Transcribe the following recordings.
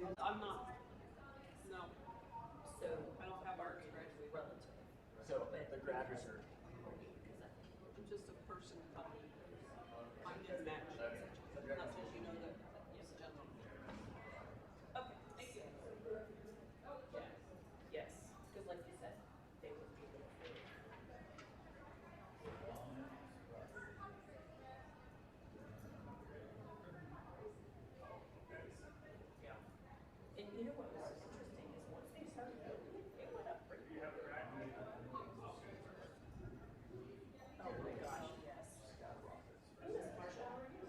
I'm not, no. So I don't have art graduated. So the graduates are. I'm just a person copy. I'm in match. Not since you know that, yes, gentlemen. Okay, thank you. Yes, because like you said, they would be able to. Yeah. And you know what was so interesting is once they started building it, it went up pretty quick. Oh my gosh, yes. Oh, Miss Marsha, how are you?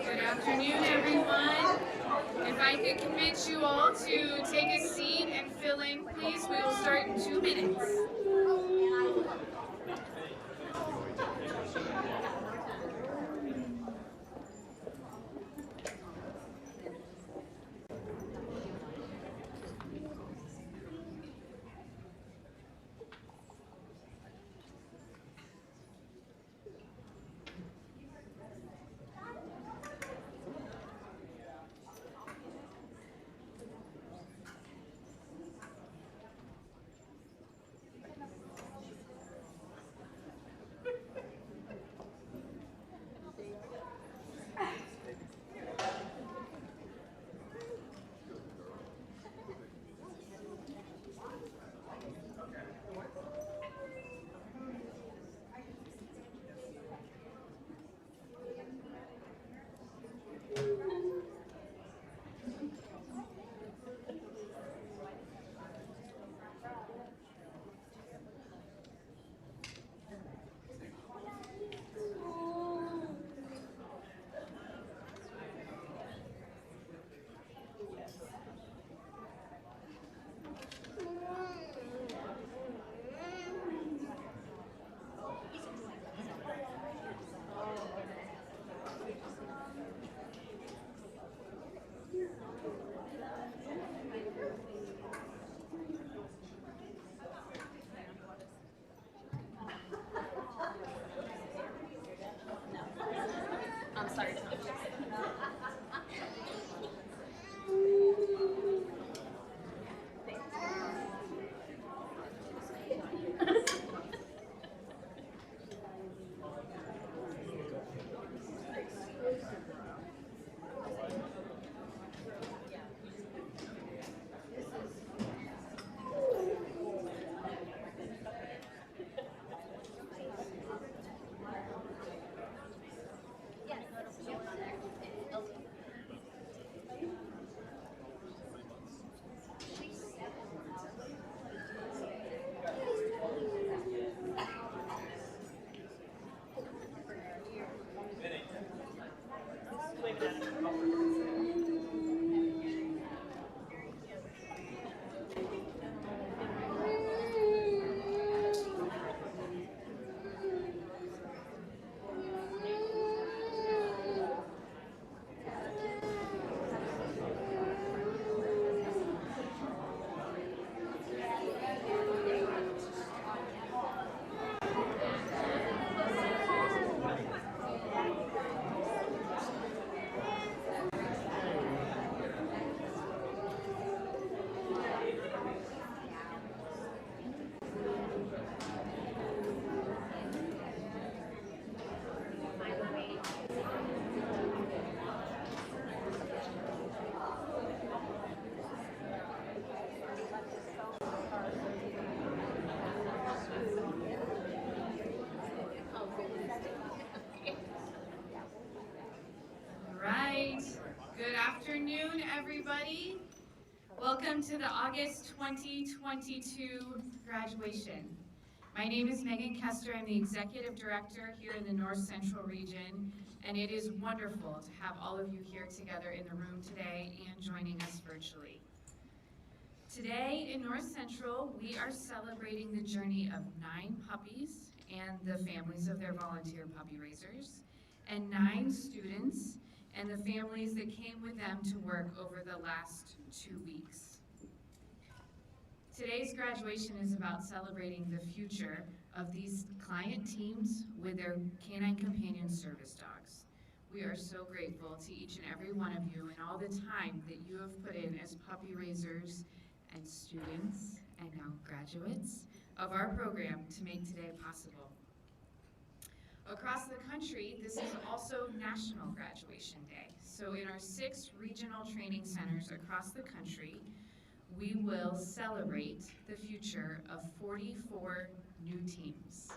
Good afternoon, everyone. If I could convince you all to take a seat and fill in, please, we will start in 2 minutes. I'm sorry. Right. Good afternoon, everybody. Welcome to the August 2022 graduation. My name is Megan Kester. I'm the Executive Director here in the North Central region, and it is wonderful to have all of you here together in the room today and joining us virtually. Today in North Central, we are celebrating the journey of 9 puppies and the families of their volunteer puppy raisers, and 9 students and the families that came with them to work over the last 2 weeks. Today's graduation is about celebrating the future of these client teams with their canine companion service dogs. We are so grateful to each and every one of you and all the time that you have put in as puppy raisers and students and now graduates of our program to make today possible. Across the country, this is also National Graduation Day. So in our 6 regional training centers across the country, we will celebrate the future of 44 new teams.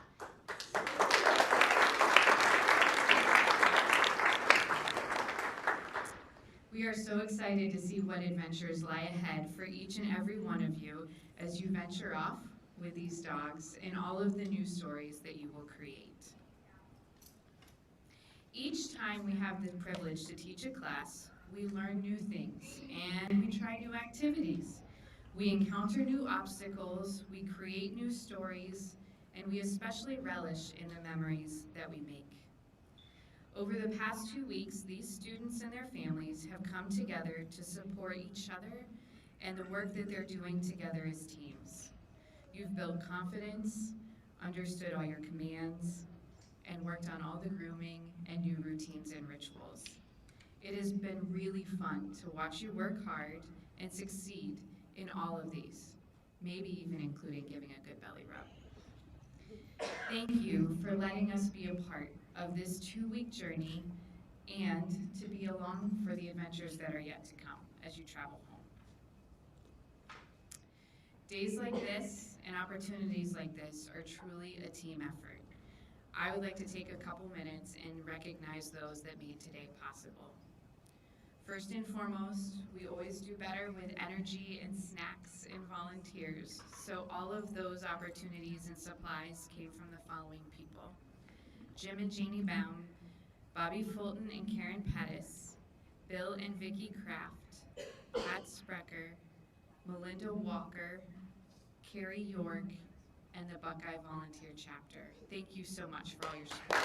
We are so excited to see what adventures lie ahead for each and every one of you as you venture off with these dogs and all of the new stories that you will create. Each time we have the privilege to teach a class, we learn new things and we try new activities. We encounter new obstacles, we create new stories, and we especially relish in the memories that we make. Over the past 2 weeks, these students and their families have come together to support each other and the work that they're doing together as teams. You've built confidence, understood all your commands, and worked on all the grooming and new routines and rituals. It has been really fun to watch you work hard and succeed in all of these, maybe even including giving a good belly rub. Thank you for letting us be a part of this 2-week journey and to be along for the adventures that are yet to come as you travel home. Days like this and opportunities like this are truly a team effort. I would like to take a couple minutes and recognize those that made today possible. First and foremost, we always do better with energy and snacks and volunteers. So all of those opportunities and supplies came from the following people: Jim and Janie Baum, Bobby Fulton and Karen Pettis, Bill and Vicki Kraft, Pat Sprecher, Melinda Walker, Carrie York, and the Buckeye Volunteer Chapter. Thank you so much for all your support.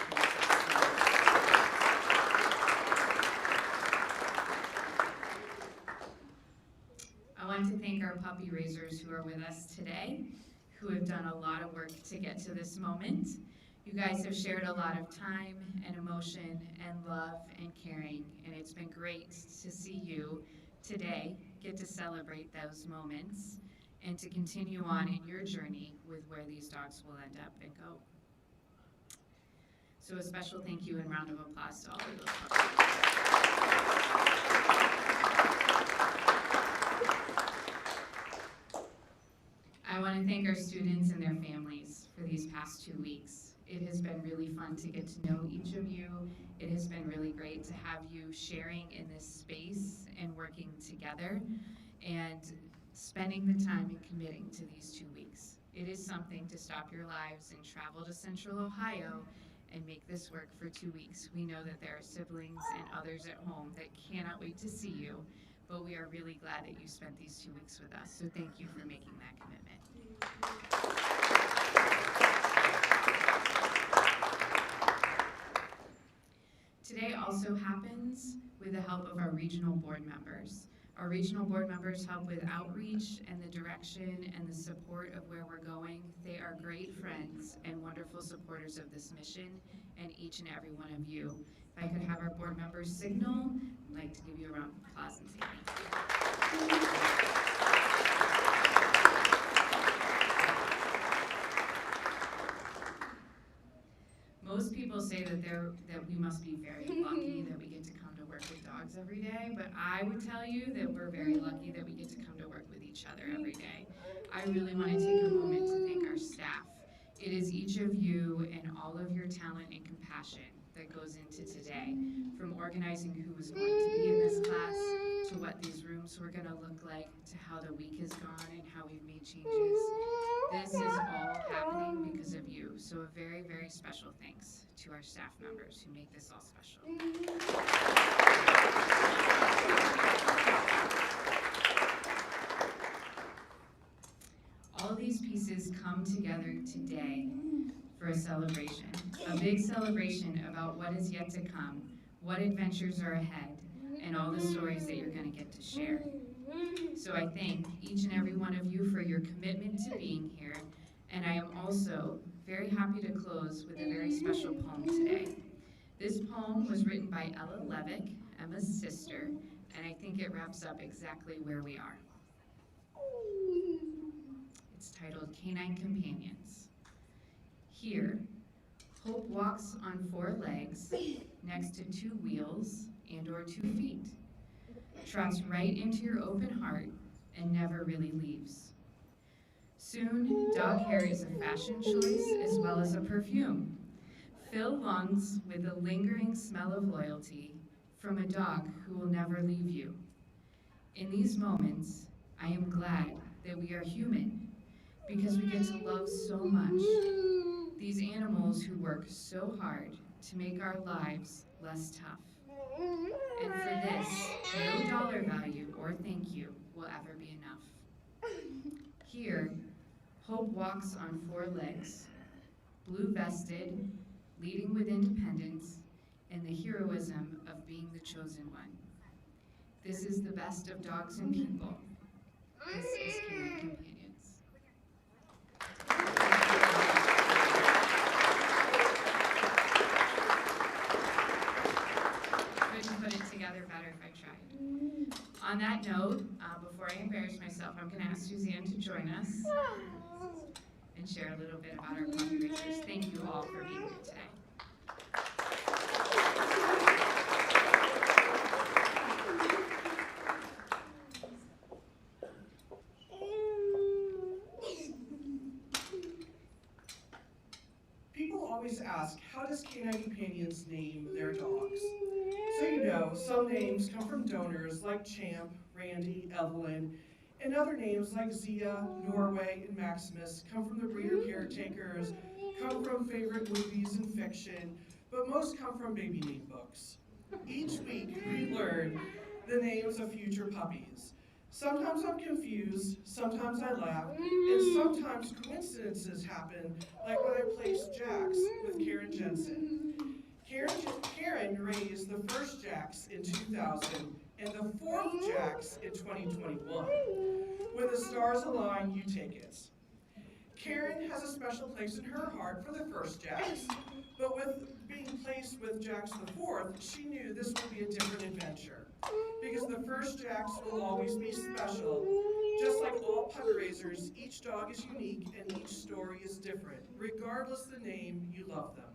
I want to thank our puppy raisers who are with us today, who have done a lot of work to get to this moment. You guys have shared a lot of time and emotion and love and caring, and it's been great to see you today get to celebrate those moments and to continue on in your journey with where these dogs will end up and go. So a special thank you and round of applause to all of those puppies. I want to thank our students and their families for these past 2 weeks. It has been really fun to get to know each of you. It has been really great to have you sharing in this space and working together and spending the time and committing to these 2 weeks. It is something to stop your lives and travel to Central Ohio and make this work for 2 weeks. We know that there are siblings and others at home that cannot wait to see you, but we are really glad that you spent these 2 weeks with us. So thank you for making that commitment. Today also happens with the help of our regional board members. Our regional board members help with outreach and the direction and the support of where we're going. They are great friends and wonderful supporters of this mission and each and every one of you. If I could have our board members signal, I'd like to give you a round of applause and say thank you. Most people say that we must be very lucky that we get to come to work with dogs every day, but I would tell you that we're very lucky that we get to come to work with each other every day. I really want to take a moment to thank our staff. It is each of you and all of your talent and compassion that goes into today, from organizing who was going to be in this class, to what these rooms were going to look like, to how the week has gone and how we've made changes. This is all happening because of you. So a very, very special thanks to our staff members who make this all special. All these pieces come together today for a celebration, a big celebration about what is yet to come, what adventures are ahead, and all the stories that you're going to get to share. So I thank each and every one of you for your commitment to being here, and I am also very happy to close with a very special poem today. This poem was written by Ella Levick, Emma's sister, and I think it wraps up exactly where we are. It's titled Canine Companions. Here, hope walks on 4 legs, next to 2 wheels and or 2 feet, trots right into your open heart and never really leaves. Soon, dog hair is a fashion choice as well as a perfume. Fill lungs with the lingering smell of loyalty from a dog who will never leave you. In these moments, I am glad that we are human because we get to love so much. These animals who work so hard to make our lives less tough. And for this, no dollar value or thank you will ever be enough. Here, hope walks on 4 legs, blue-vested, leading with independence, and the heroism of being the chosen one. This is the best of dogs and people. This is Canine Companions. Couldn't put it together better if I tried. On that note, before I embarrass myself, I'm going to ask Suzanne to join us and share a little bit about our puppy racers. Thank you all for being here today. People always ask, how does Canine Companions name their dogs? So you know, some names come from donors like Champ, Randy, Evelyn, and other names like Zia, Norway, and Maximus come from the breeder caretakers, come from favorite movies and fiction, but most come from baby name books. Each week we learn the names of future puppies. Sometimes I'm confused, sometimes I laugh, and sometimes coincidences happen, like when I placed Jax with Karen Jensen. Karen raised the first Jax in 2000 and the 4th Jax in 2021. When the stars align, you take it. Karen has a special place in her heart for the first Jax, but with being placed with Jax the 4th, she knew this would be a different adventure, because the first Jax will always be special. Just like all puppy raisers, each dog is unique and each story is different. Regardless the name, you love them.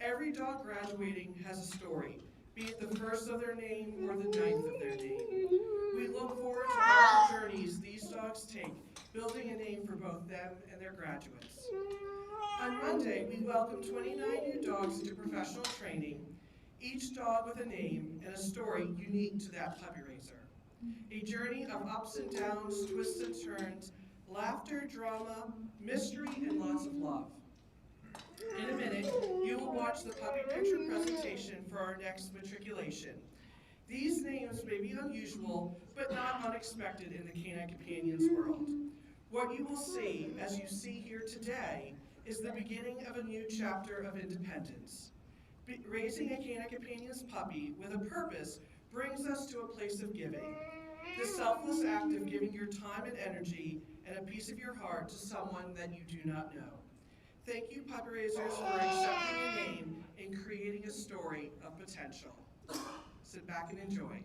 Every dog graduating has a story, be it the first of their name or the 9th of their name. We look forward to all the journeys these dogs take, building a name for both them and their graduates. On Monday, we welcomed 29 new dogs into professional training, each dog with a name and a story unique to that puppy raiser. A journey of ups and downs, twists and turns, laughter, drama, mystery, and lots of love. In a minute, you will watch the puppy picture presentation for our next matriculation. These names may be unusual, but not unexpected in the Canine Companions world. What you will see, as you see here today, is the beginning of a new chapter of independence. Raising a Canine Companions puppy with a purpose brings us to a place of giving. The selfless act of giving your time and energy and a piece of your heart to someone that you do not know. Thank you, puppy raisers, for accepting a name and creating a story of potential. Sit back and enjoy.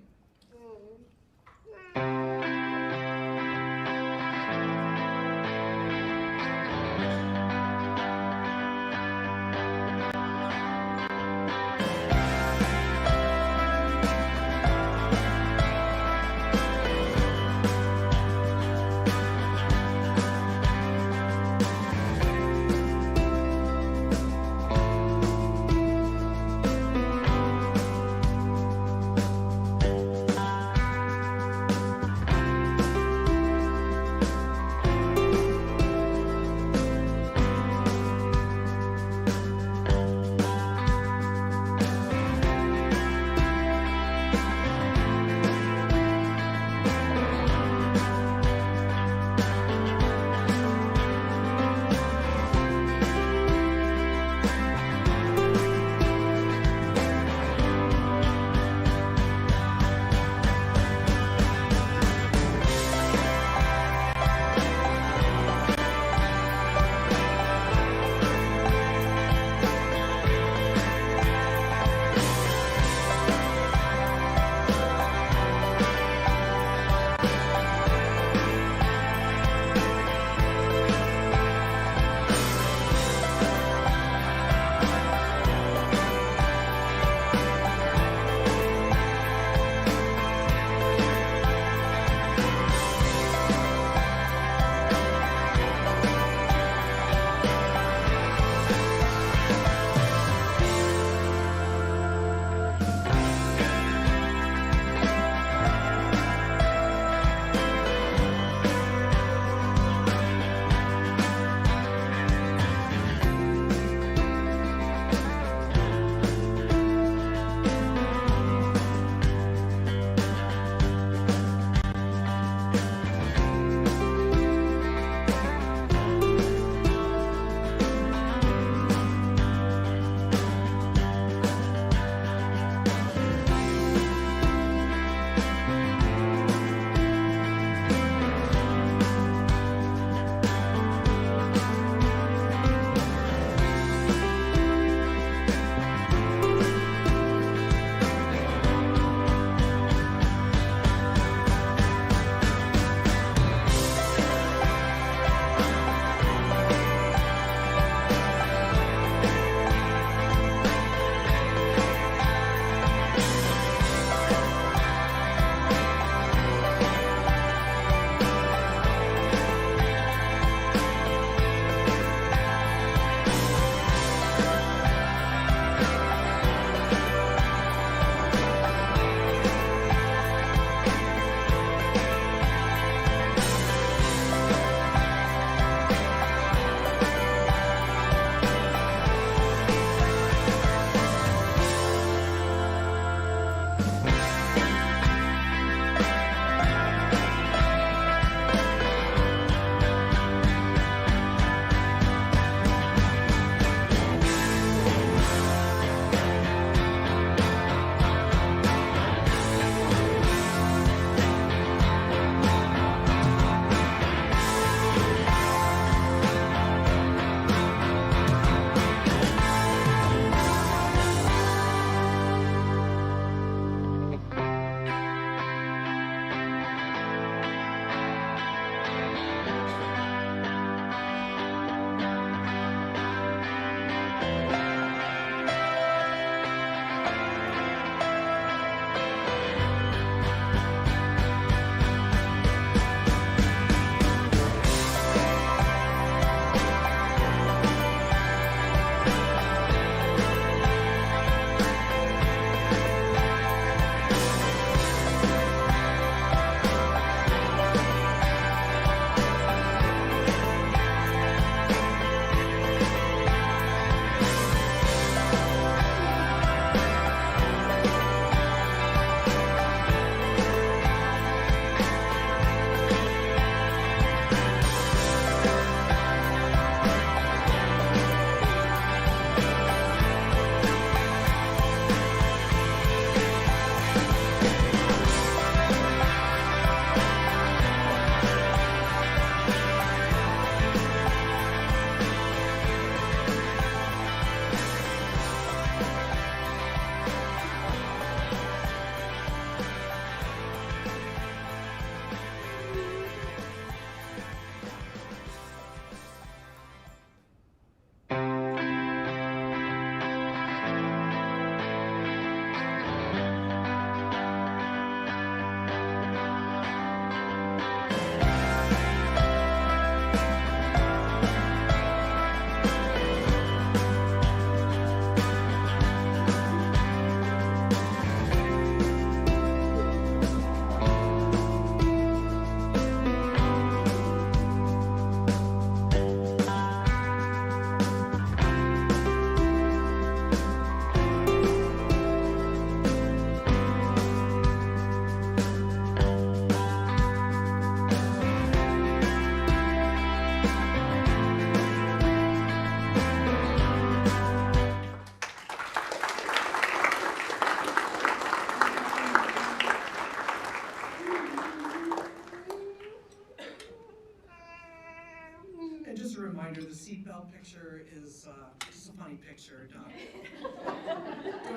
is just a funny picture. Don't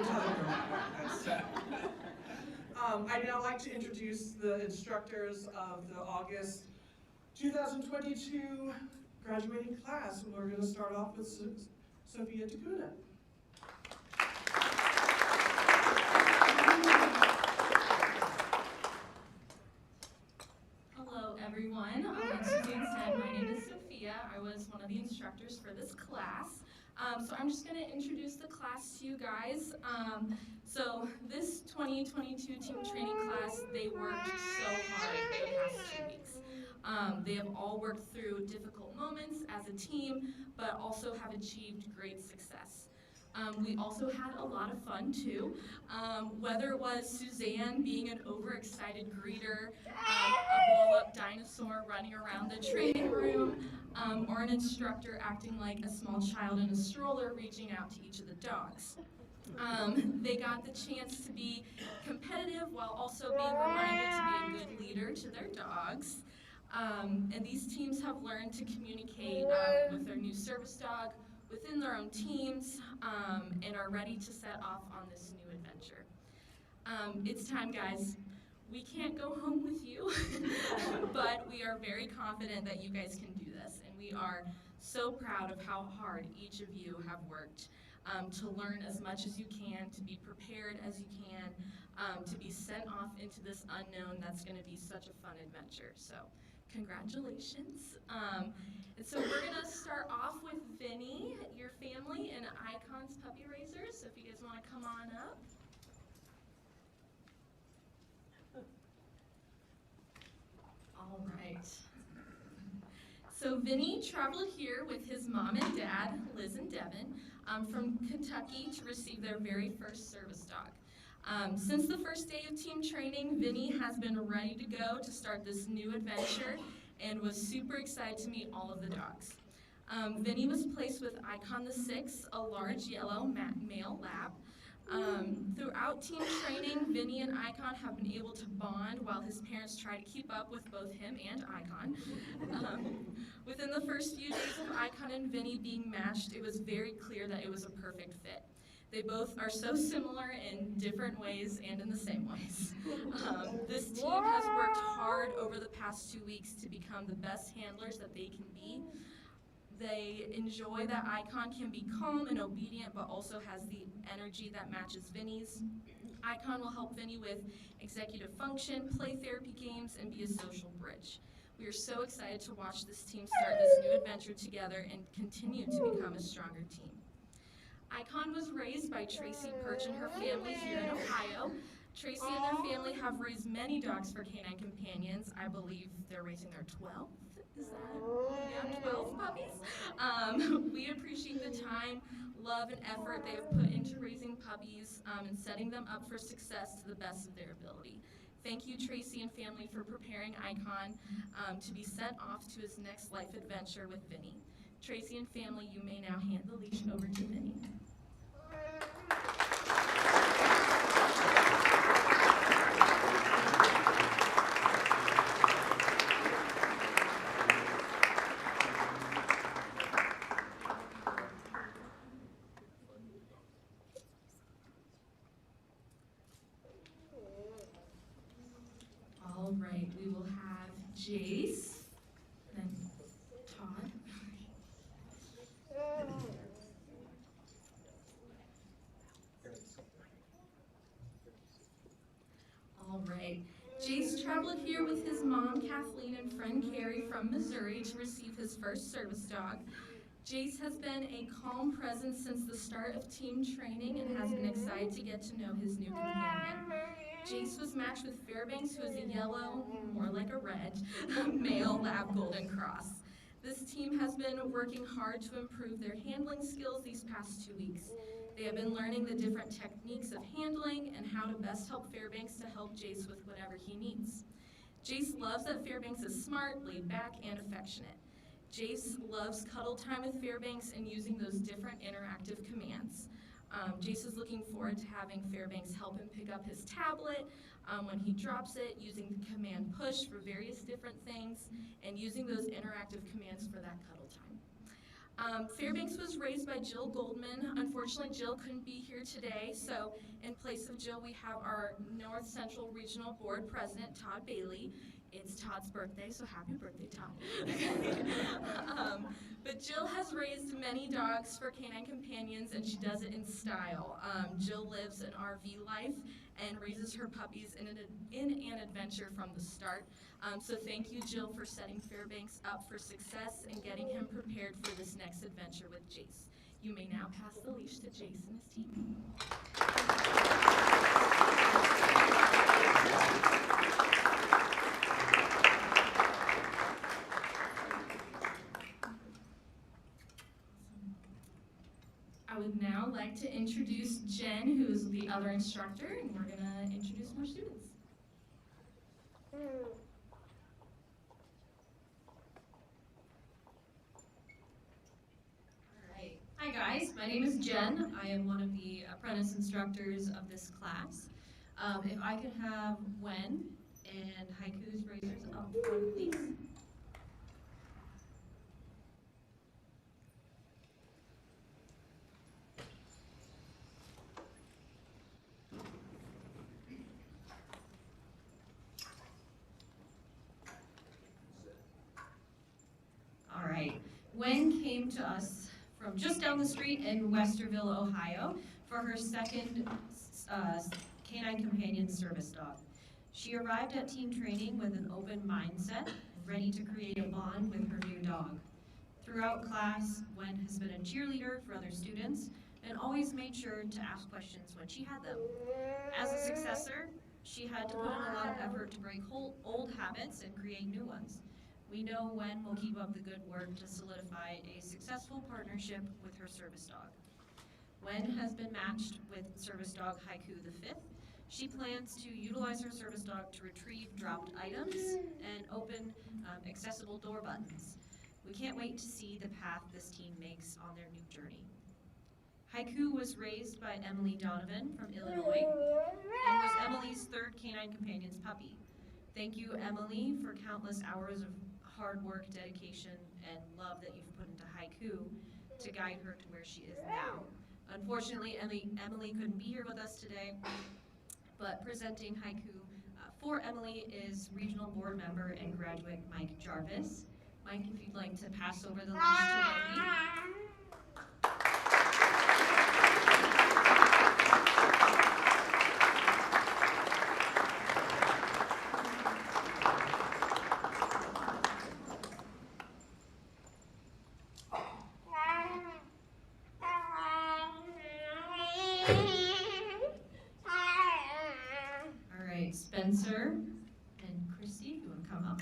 tell anyone that. I'd now like to introduce the instructors of the August 2022 graduating class. We're going to start off with Sophia Takuna. Hello everyone, like Suzanne said, my name is Sophia. I was one of the instructors for this class. So I'm just going to introduce the class to you guys. So this 2022 team training class, they worked so hard the past 2 weeks. They have all worked through difficult moments as a team, but also have achieved great success. We also had a lot of fun too, whether it was Suzanne being an overexcited greeter, a blow-up dinosaur running around the training room, or an instructor acting like a small child in a stroller reaching out to each of the dogs. They got the chance to be competitive while also being reminded to be a good leader to their dogs. And these teams have learned to communicate with their new service dog, within their own teams, and are ready to set off on this new adventure. It's time, guys. We can't go home with you, but we are very confident that you guys can do this, and we are so proud of how hard each of you have worked to learn as much as you can, to be prepared as you can, to be sent off into this unknown that's going to be such a fun adventure. So, congratulations. And so we're going to start off with Vinny, your family, and Icon's puppy raisers. So if you guys want to come on up. All right. So Vinny traveled here with his mom and dad, Liz and Devin, from Kentucky to receive their very first service dog. Since the first day of team training, Vinny has been ready to go to start this new adventure and was super excited to meet all of the dogs. Vinny was placed with Icon the 6, a large yellow male lab. Throughout team training, Vinny and Icon have been able to bond while his parents try to keep up with both him and Icon. Within the first few days of Icon and Vinny being matched, it was very clear that it was a perfect fit. They both are so similar in different ways and in the same ways. This team has worked hard over the past 2 weeks to become the best handlers that they can be. They enjoy that Icon can be calm and obedient, but also has the energy that matches Vinny's. Icon will help Vinny with executive function, play therapy games, and be a social bridge. We are so excited to watch this team start this new adventure together and continue to become a stronger team. Icon was raised by Tracy Perch and her family here in Ohio. Tracy and their family have raised many dogs for Canine Companions. I believe they're raising their 12th. Is that? Yeah, 12 puppies. We appreciate the time, love, and effort they have put into raising puppies and setting them up for success to the best of their ability. Thank you, Tracy and family, for preparing Icon to be sent off to his next life adventure with Vinny. Tracy and family, you may now hand the leash over to Vinny. All right, we will have Jace, then Todd. All right, Jace traveled here with his mom, Kathleen, and friend Carrie from Missouri to receive his first service dog. Jace has been a calm presence since the start of team training and has been excited to get to know his new companion. Jace was matched with Fairbanks, who is a yellow, more like a red, male lab golden cross. This team has been working hard to improve their handling skills these past 2 weeks. They have been learning the different techniques of handling and how to best help Fairbanks to help Jace with whatever he needs. Jace loves that Fairbanks is smart, laid back, and affectionate. Jace loves cuddle time with Fairbanks and using those different interactive commands. Jace is looking forward to having Fairbanks help him pick up his tablet when he drops it, using the command push for various different things, and using those interactive commands for that cuddle time. Fairbanks was raised by Jill Goldman. Unfortunately, Jill couldn't be here today, so in place of Jill, we have our North Central Regional Board President, Todd Bailey. It's Todd's birthday, so happy birthday, Todd. But Jill has raised many dogs for Canine Companions, and she does it in style. Jill lives an RV life and raises her puppies in an adventure from the start. So thank you, Jill, for setting Fairbanks up for success and getting him prepared for this next adventure with Jace. You may now pass the leash to Jace and his team. I would now like to introduce Jen, who is the other instructor, and we're gonna introduce more students. Alright. Hi guys, my name is Jen. I am one of the apprentice instructors of this class. If I could have Wen and Haiku's raisers up front, please. All right. Wen came to us from just down the street in Westerville, Ohio, for her second Canine Companion service dog. She arrived at team training with an open mindset, ready to create a bond with her new dog. Throughout class, Wen has been a cheerleader for other students and always made sure to ask questions when she had them. As a successor, she had to put in a lot of effort to break old habits and create new ones. We know Wen will keep up the good work to solidify a successful partnership with her service dog. Wen has been matched with service dog Haiku the Fifth. She plans to utilize her service dog to retrieve dropped items and open accessible door buttons. We can't wait to see the path this team makes on their new journey. Haiku was raised by Emily Donovan from Illinois and was Emily's third Canine Companions puppy. Thank you, Emily, for countless hours of hard work, dedication, and love that you've put into Haiku to guide her to where she is now. Unfortunately, Emily couldn't be here with us today, but presenting Haiku for Emily is Regional Board member and graduate Mike Jarvis. Mike, if you'd like to pass over the leash to Wendy. All right, Spencer and Christy, if you want to come up.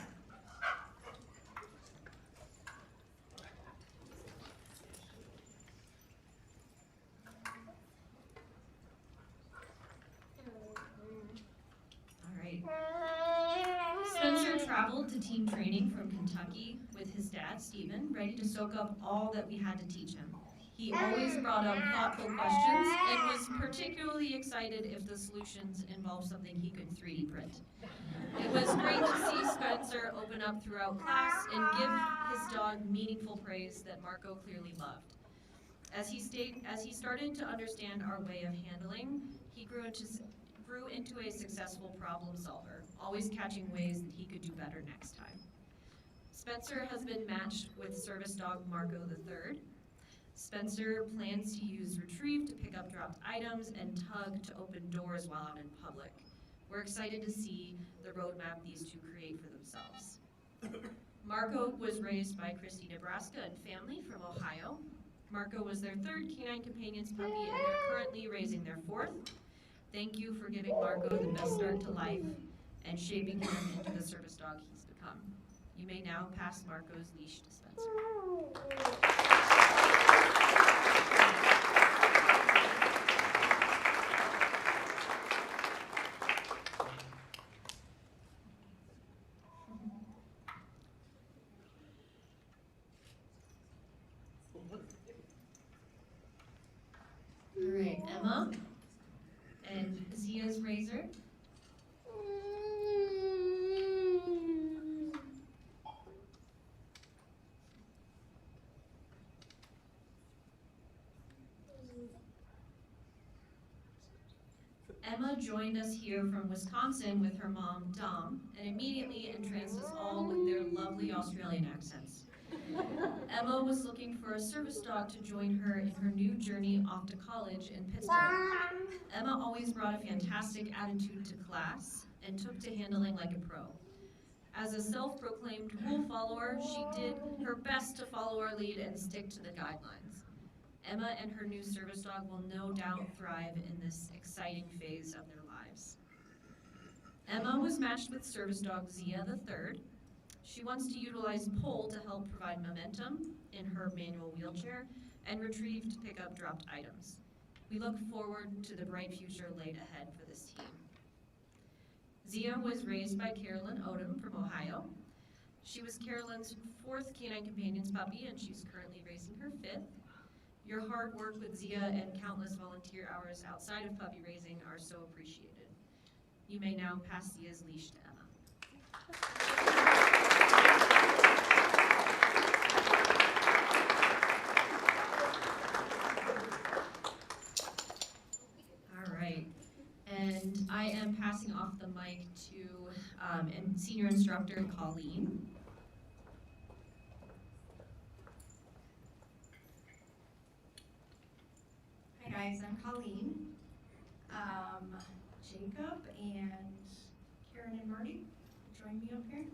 All right. Spencer traveled to team training from Kentucky with his dad, Stephen, ready to soak up all that we had to teach him. He always brought up thoughtful questions and was particularly excited if the solutions involved something he could 3D print. It was great to see Spencer open up throughout class and give his dog meaningful praise that Marco clearly loved. As he started to understand our way of handling, he grew into a successful problem solver, always catching ways that he could do better next time. Spencer has been matched with service dog Marco III. Spencer plans to use retrieve to pick up dropped items and tug to open doors while out in public. We're excited to see the roadmap these two create for themselves. Marco was raised by Christy, Nebraska and family from Ohio. Marco was their third Canine Companions puppy and they're currently raising their fourth. Thank you for giving Marco the best start to life and shaping him into the service dog he's become. You may now pass Marco's leash to Spencer. All right, Emma and Zia's razor. Emma joined us here from Wisconsin with her mom, Dom, and immediately entranced us all with their lovely Australian accents. Emma was looking for a service dog to join her in her new journey off to college in Pittsburgh. Emma always brought a fantastic attitude to class and took to handling like a pro. As a self-proclaimed rule follower, she did her best to follow our lead and stick to the guidelines. Emma and her new service dog will no doubt thrive in this exciting phase of their lives. Emma was matched with service dog Zia the third. She wants to utilize pull to help provide momentum in her manual wheelchair and retrieve to pick up dropped items. We look forward to the bright future laid ahead for this team. Zia was raised by Carolyn Odom from Ohio. She was Carolyn's 4th Canine Companions puppy, and she's currently raising her 5th. Your hard work with Zia and countless volunteer hours outside of puppy raising are so appreciated. You may now pass Zia's leash to Emma. All right, and I am passing off the mic to senior instructor Colleen. Hi guys, I'm Colleen. Jacob and Karen and Marty, join me up here.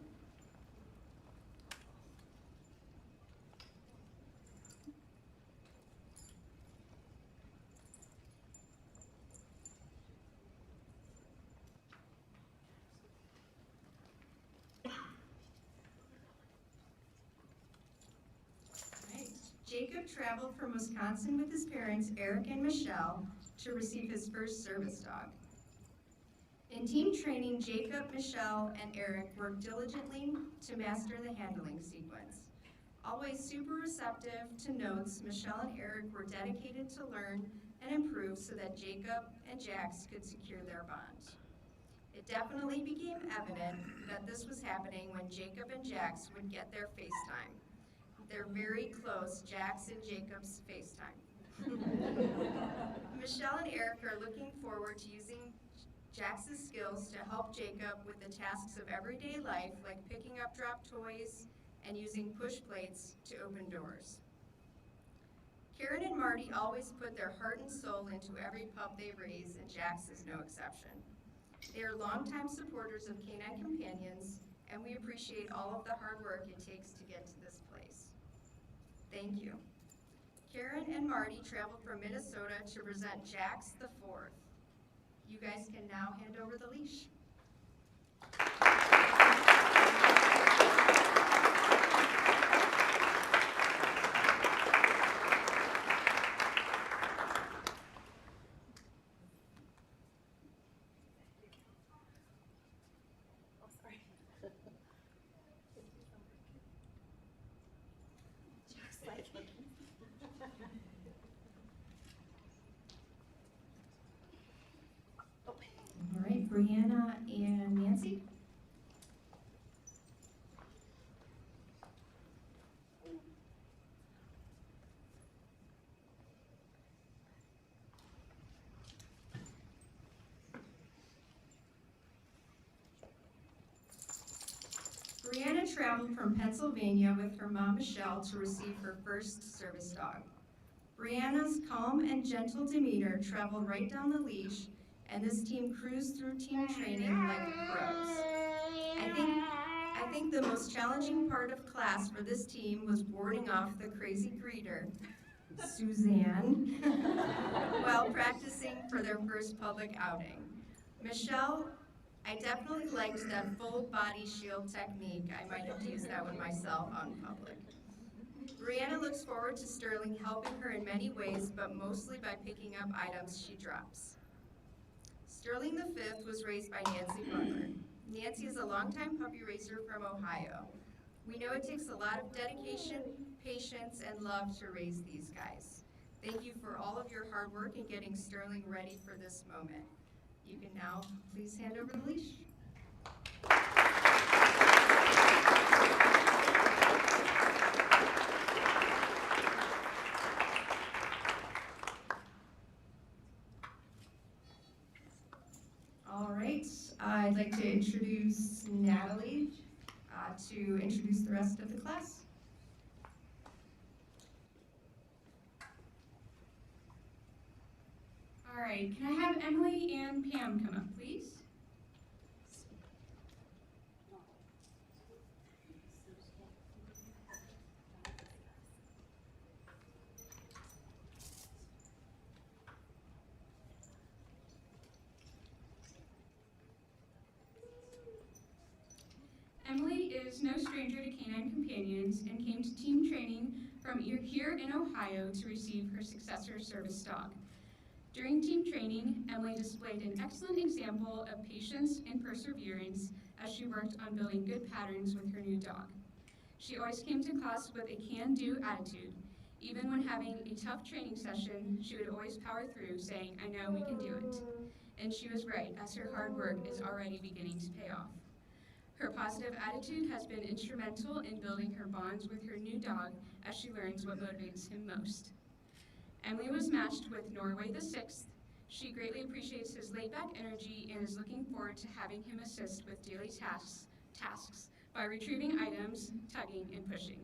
Right. Jacob traveled from Wisconsin with his parents, Eric and Michelle, to receive his first service dog. In team training, Jacob, Michelle, and Eric worked diligently to master the handling sequence. Always super receptive to notes, Michelle and Eric were dedicated to learn and improve so that Jacob and Jax could secure their bond. It definitely became evident that this was happening when Jacob and Jax would get their FaceTime. They're very close, Jax and Jacob's FaceTime. Michelle and Eric are looking forward to using Jax's skills to help Jacob with the tasks of everyday life, like picking up dropped toys and using push plates to open doors. Karen and Marty always put their heart and soul into every pup they raise, and Jax is no exception. They are longtime supporters of Canine Companions, and we appreciate all of the hard work it takes to get to this place. Thank you. Karen and Marty traveled from Minnesota to present Jax the 4th. You guys can now hand over the leash. Oh, sorry. Jack's like. All right, Brianna and Nancy. Brianna traveled from Pennsylvania with her mom Michelle to receive her first service dog. Brianna's calm and gentle demeanor traveled right down the leash, and this team cruised through team training like pros. I think the most challenging part of class for this team was warding off the crazy greeter, Suzanne, while practicing for their first public outing. Michelle, I definitely liked that full body shield technique. I might have used that one myself out in public. Brianna looks forward to Sterling helping her in many ways, but mostly by picking up items she drops. Sterling the 5th was raised by Nancy Butler. Nancy is a longtime puppy raiser from Ohio. We know it takes a lot of dedication, patience, and love to raise these guys. Thank you for all of your hard work in getting Sterling ready for this moment. You can now please hand over the leash. I'd like to introduce Natalie to introduce the rest of the class. All right, can I have Emily and Pam come up, please? Emily is no stranger to canine companions and came to team training from here in Ohio to receive her successor service dog. During team training, Emily displayed an excellent example of patience and perseverance as she worked on building good patterns with her new dog. She always came to class with a can-do attitude. Even when having a tough training session, she would always power through, saying, "I know we can do it." And she was right, as her hard work is already beginning to pay off. Her positive attitude has been instrumental in building her bonds with her new dog as she learns what motivates him most. Emily was matched with Norway the 6th. She greatly appreciates his laid-back energy and is looking forward to having him assist with daily tasks by retrieving items, tugging, and pushing.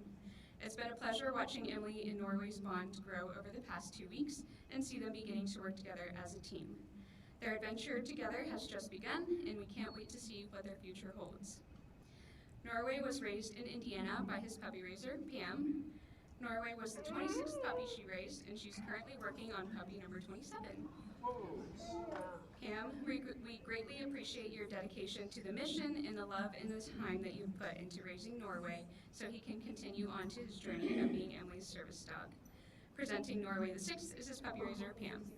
It's been a pleasure watching Emily and Norway's bond grow over the past 2 weeks and see them beginning to work together as a team. Their adventure together has just begun, and we can't wait to see what their future holds. Norway was raised in Indiana by his puppy raiser, Pam. Norway was the 26th puppy she raised, and she's currently working on puppy number 27. Pam, we greatly appreciate your dedication to the mission and the love and the time that you've put into raising Norway so he can continue on to his journey of being Emily's service dog. Presenting Norway the 6th is his puppy raiser, Pam.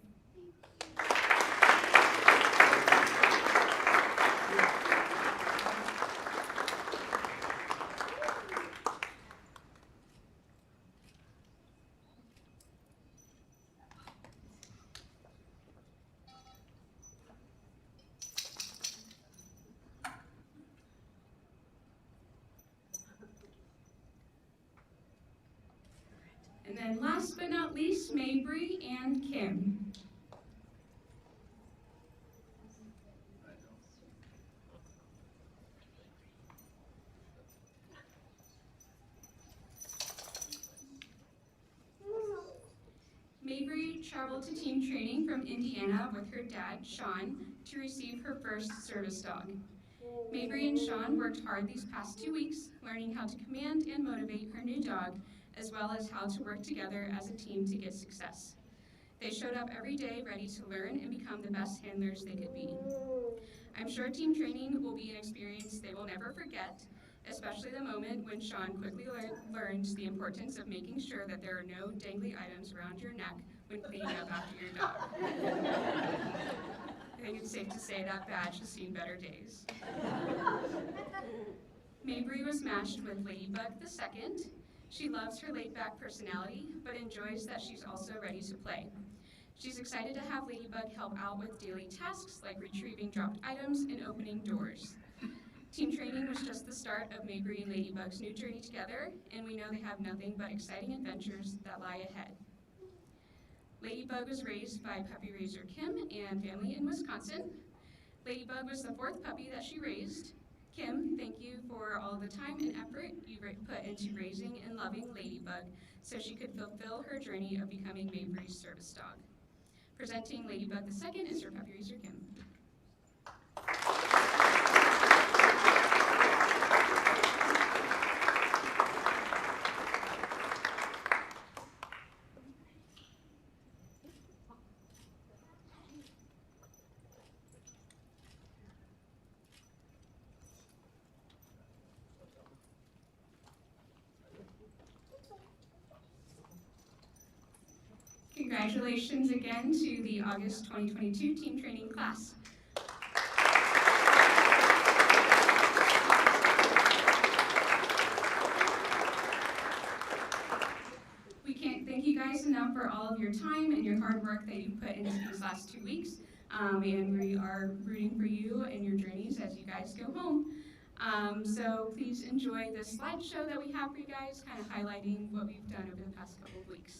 And then last but not least, Mabry and Kim. Mabry traveled to team training from Indiana with her dad, Sean, to receive her first service dog. Mabry and Sean worked hard these past 2 weeks, learning how to command and motivate her new dog, as well as how to work together as a team to get success. They showed up every day ready to learn and become the best handlers they could be. I'm sure team training will be an experience they will never forget, especially the moment when Sean quickly learns the importance of making sure that there are no dangly items around your neck when cleaning up after your dog. I think it's safe to say that badge has seen better days. Mabry was matched with Ladybug the 2nd. She loves her laid-back personality, but enjoys that she's also ready to play. She's excited to have Ladybug help out with daily tasks like retrieving dropped items and opening doors. Team training was just the start of Mabry and Ladybug's new journey together, and we know they have nothing but exciting adventures that lie ahead. Ladybug was raised by puppy raiser Kim and family in Wisconsin. Ladybug was the 4th puppy that she raised. Kim, thank you for all the time and effort you put into raising and loving Ladybug so she could fulfill her journey of becoming Mabry's service dog. Presenting Ladybug the 2nd is her puppy raiser Kim. Congratulations again to the August 2022 team training class. We can't thank you guys enough for all of your time and your hard work that you put into these last 2 weeks. And we are rooting for you and your journeys as you guys go home. So please enjoy this slideshow that we have for you guys, kind of highlighting what we've done over the past couple of weeks.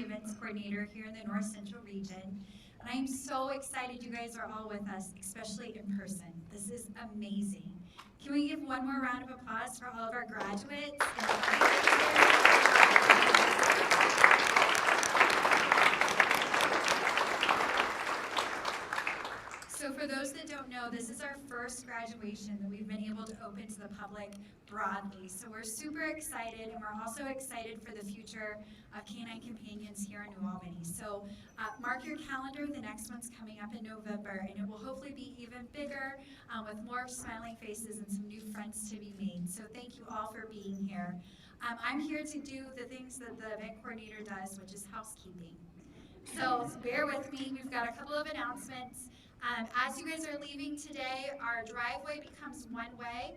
events coordinator here in the North Central region. And I am so excited you guys are all with us, especially in person. This is amazing. Can we give one more round of applause for all of our graduates? So for those that don't know, this is our first graduation that we've been able to open to the public broadly. So we're super excited, and we're also excited for the future of Canine Companions here in New Albany. So mark your calendar, the next one's coming up in November, and it will hopefully be even bigger with more smiling faces and some new friends to be made. So thank you all for being here. I'm here to do the things that the event coordinator does, which is housekeeping. So bear with me, we've got a couple of announcements. As you guys are leaving today, our driveway becomes one way.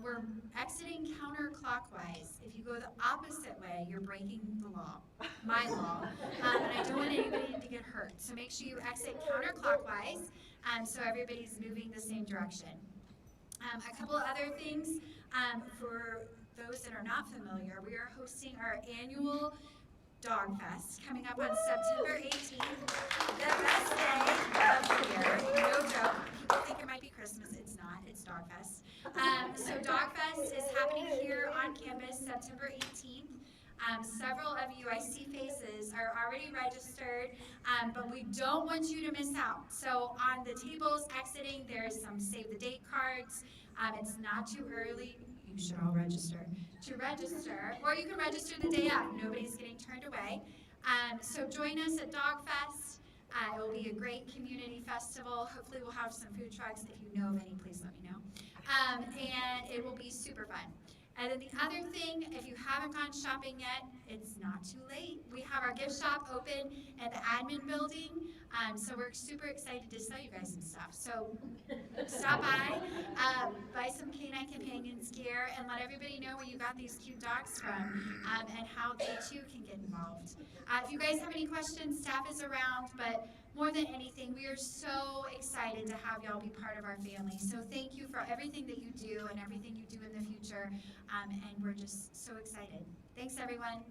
We're exiting counterclockwise. If you go the opposite way, you're breaking the law, my law, and I don't want anybody to get hurt. So make sure you exit counterclockwise so everybody's moving the same direction. A couple of other things for those that are not familiar, we are hosting our annual Dog Fest coming up on September 18th, the best day of the year. No joke. People think it might be Christmas. It's not. It's Dog Fest. So Dog Fest is happening here on campus September 18th. Several of you, I see faces, are already registered, but we don't want you to miss out. So on the tables exiting, there's some save the date cards. It's not too early. You should all register. To register, or you can register the day of. Nobody's getting turned away. So join us at Dog Fest. It will be a great community festival. Hopefully we'll have some food trucks. If you know of any, please let me know. And it will be super fun. And then the other thing, if you haven't gone shopping yet, it's not too late. We have our gift shop open at the admin building. So we're super excited to sell you guys some stuff. So stop by, buy some Canine Companions gear, and let everybody know where you got these cute dogs from and how they too can get involved. If you guys have any questions, staff is around, but more than anything, we are so excited to have y'all be part of our family. So thank you for everything that you do and everything you do in the future, and we're just so excited. Thanks, everyone.